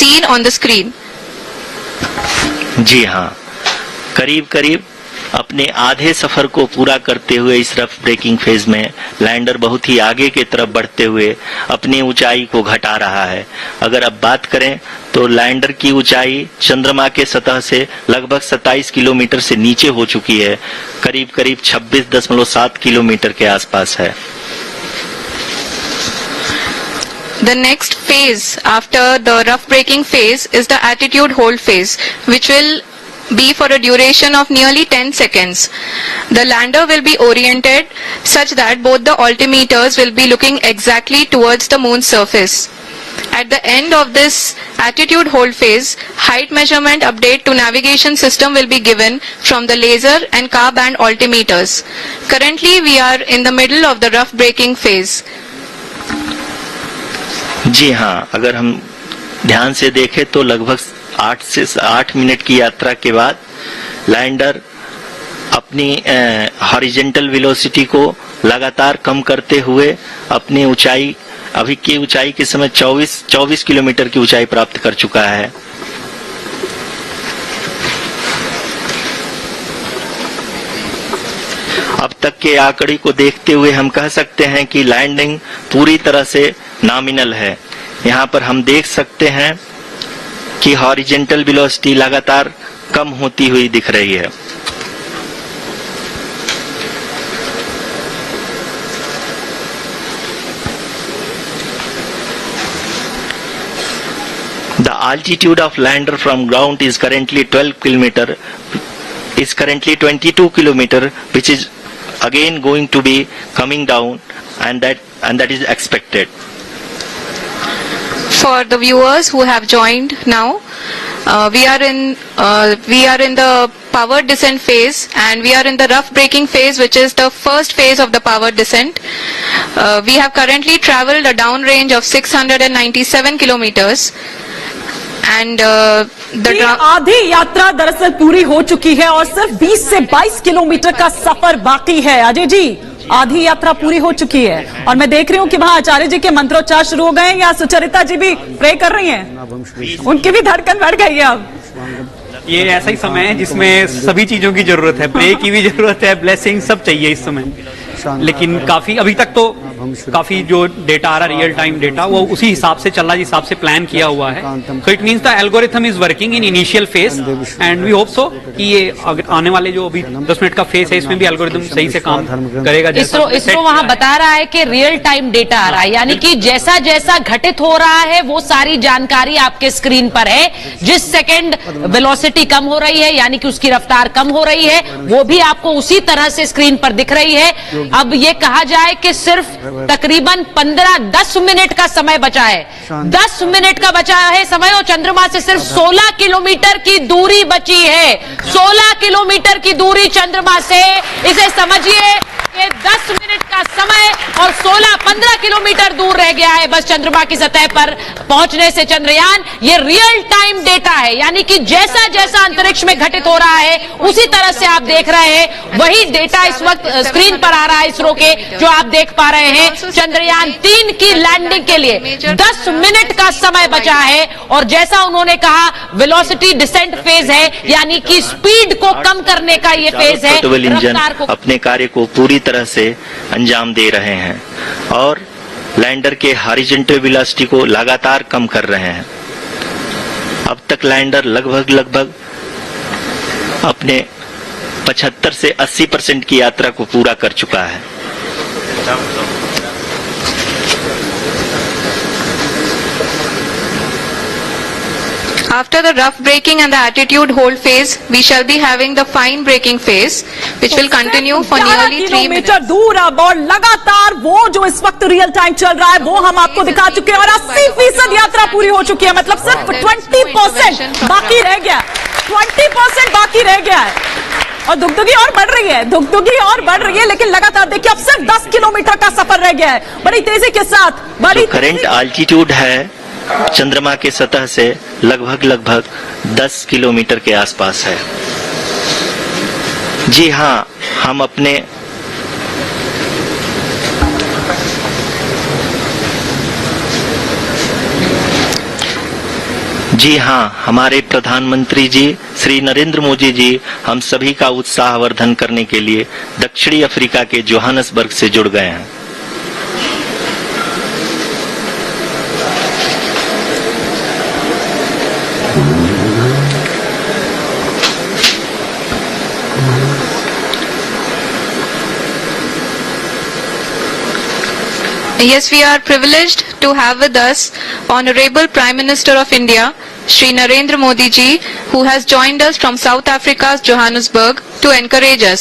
seen on the screen. जी हाँ, करीब करीब अपने आधे सफर को पूरा करते हुए इस रफ ब्रेकिंग फेज में लैंडर बहुत ही आगे की तरफ बढ़ते हुए अपनी ऊंचाई को घटा रहा है। अगर अब बात करें तो लैंडर की ऊंचाई चंद्रमा के सतह से लगभग 27 किलोमीटर से नीचे हो चुकी है, करीब करीब 26.7 किलोमीटर के आसपास है। The next phase after the rough braking phase is the attitude hold phase, which will be for a duration of nearly 10 seconds. The lander will be oriented such that both the altimeters will be looking exactly towards the moon's surface. At the end of this attitude hold phase, height measurement update to navigation system will be given from the laser and car band altimeters. Currently we are in the middle of the rough braking phase. जी हाँ, अगर हम ध्यान से देखें तो लगभग 8 से 8 minute की यात्रा के बाद लैंडर अपनी हॉरिजॉन्टल वेलोसिटी को लगातार कम करते हुए अपनी ऊंचाई, अभी की ऊंचाई के समय 24 किलोमीटर की ऊंचाई प्राप्त कर चुका है। अब तक के आंकड़े को देखते हुए हम कह सकते हैं कि लैंडिंग पूरी तरह से नॉमिनल है। यहाँ पर हम देख सकते हैं कि हॉरिजॉन्टल वेलोसिटी लगातार कम होती हुई दिख रही है। The altitude of lander from ground is currently 22 kilometer, which is again going to be coming down, and that is expected. For the viewers who have joined now, we are in the power descent phase, and we are in the rough braking phase, which is the first phase of the power descent. We have currently traveled a downrange of 697 kilometers, and आधी यात्रा दरअसल पूरी हो चुकी है और सिर्फ 20 से 22 किलोमीटर का सफर बाकी है। अजय जी, आधी यात्रा पूरी हो चुकी है और मैं देख रही हूँ कि वहाँ आचार्य जी के मंत्रोच्चार शुरू हो गए हैं, या सुचरिता जी भी प्रे कर रही हैं, उनकी भी धड़कन बढ़ गई है। अब ये ऐसा ही समय है जिसमें सभी चीजों की जरूरत है, प्रे की भी जरूरत है, ब्लेसिंग सब चाहिए इस समय। लेकिन काफी अभी तक तो काफी जो डेटा आ रहा रियल टाइम डेटा वो उसी हिसाब से चल रहा है, जिस हिसाब से प्लान किया हुआ है। So it means the algorithm is working in initial phase, and we hope so कि ये आने वाले जो अभी 10 मिनट का फेज है इसमें भी एल्गोरिथम सही से काम करेगा। इसरो वहां बता रहा है कि रियल टाइम डेटा आ रहा है, यानी कि जैसा जैसा घटित हो रहा है वो सारी जानकारी आपके स्क्रीन पर है। जिस सेकंड वेलोसिटी कम हो रही है यानी कि उसकी रफ्तार कम हो रही है, वो भी आपको उसी तरह से स्क्रीन पर दिख रही है। अब ये कहा जाए कि सिर्फ तकरीबन 15-10 मिनट का समय बचा है, 10 मिनट का बचा है समय, और चंद्रमा से सिर्फ 16 किलोमीटर की दूरी बची है। 16 किलोमीटर की दूरी चंद्रमा से, इसे समझिए कि 10 मिनट का समय और 16-15 किलोमीटर दूर रह गया है बस चंद्रमा की सतह पर पहुंचने से चंद्रयान। ये रियल टाइम डेटा है, यानी कि जैसा जैसा अंतरिक्ष में घटित हो रहा है उसी तरह से आप देख रहे हैं, वही डेटा इस वक्त स्क्रीन पर आ रहा है इसरो के, जो आप देख पा रहे हैं। चंद्रयान 3 की लैंडिंग के लिए 10 मिनट का समय बचा है, और जैसा उन्होंने कहा वेलोसिटी डिसेंट फेज है, यानी कि स्पीड को कम करने का ये फेज है। इंजन अपने कार्य को पूरी तरह से अंजाम दे रहे हैं और लैंडर के हॉरिजॉन्टल वेलोसिटी को लगातार कम कर रहे हैं। अब तक लैंडर लगभग अपने 75 से 80% की यात्रा को पूरा कर चुका है। After the rough braking and the attitude hold phase, we shall be having the fine braking phase, which will continue for nearly 3 minutes. Kilometre दूर अब और लगातार वो जो इस वक्त रियल टाइम चल रहा है वो हम आपको दिखा चुके हैं, और 80% यात्रा पूरी हो चुकी है। मतलब सिर्फ 20% बाकी रह गया, 20% बाकी रह गया है, और दुगदुगी और बढ़ रही है, दुगदुगी और बढ़ रही है। लेकिन लगातार देखिए अब सिर्फ 10 किलोमीटर का सफर रह गया है, बड़ी तेजी के साथ। बड़ी करंट आल्टीट्यूड है चंद्रमा के सतह से लगभग 10 किलोमीटर के आसपास है। जी हाँ, हम अपने जी हाँ, हमारे प्रधानमंत्री जी श्री नरेंद्र मोदी जी हम सभी का उत्साहवर्धन करने के लिए दक्षिणी अफ्रीका के जोहानसबर्ग से जुड़ गए हैं। Yes, we are privileged to have with us Honorable Prime Minister of India, Shri Narendra Modi ji, who has joined us from South Africa's Johannesburg to encourage us.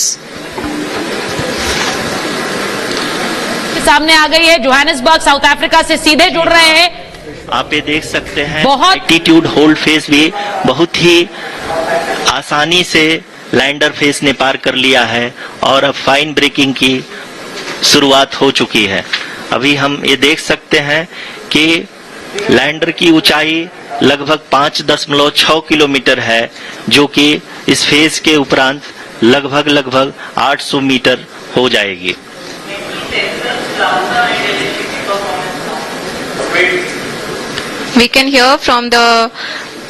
सामने आ गई है जोहानिसबर्ग, साउथ अफ्रीका से सीधे जुड़ रहे हैं। आप ये देख सकते हैं बहुत- एल्टीट्यूड होल्ड फेज भी बहुत ही आसानी से लैंडर फेज ने पार कर लिया है और अब फाइन ब्रेकिंग की शुरुआत हो चुकी है। अभी हम ये देख सकते हैं कि लैंडर की ऊंचाई लगभग 5.6 किलोमीटर है, जो कि इस फेज के उपरांत लगभग 800 मीटर हो जाएगी। We can hear from the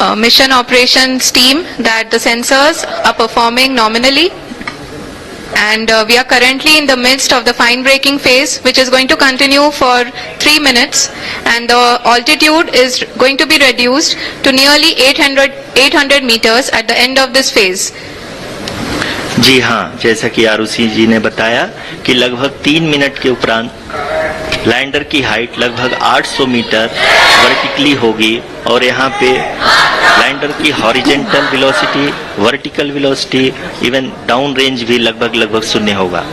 mission operations team that the sensors are performing nominally, and we are currently in the midst of the fine braking phase, which is going to continue for 3 minutes, and the altitude is going to be reduced to nearly 800 meters at the end of this phase. जी हाँ, जैसा कि आरुषि जी ने बताया कि लगभग 3 minute के उपरांत lander की हाइट लगभग 800 मीटर वर्टिकली होगी और यहाँ पे लैंडर की horizontal velocity, vertical velocity, even down range भी लगभग 0 होगा।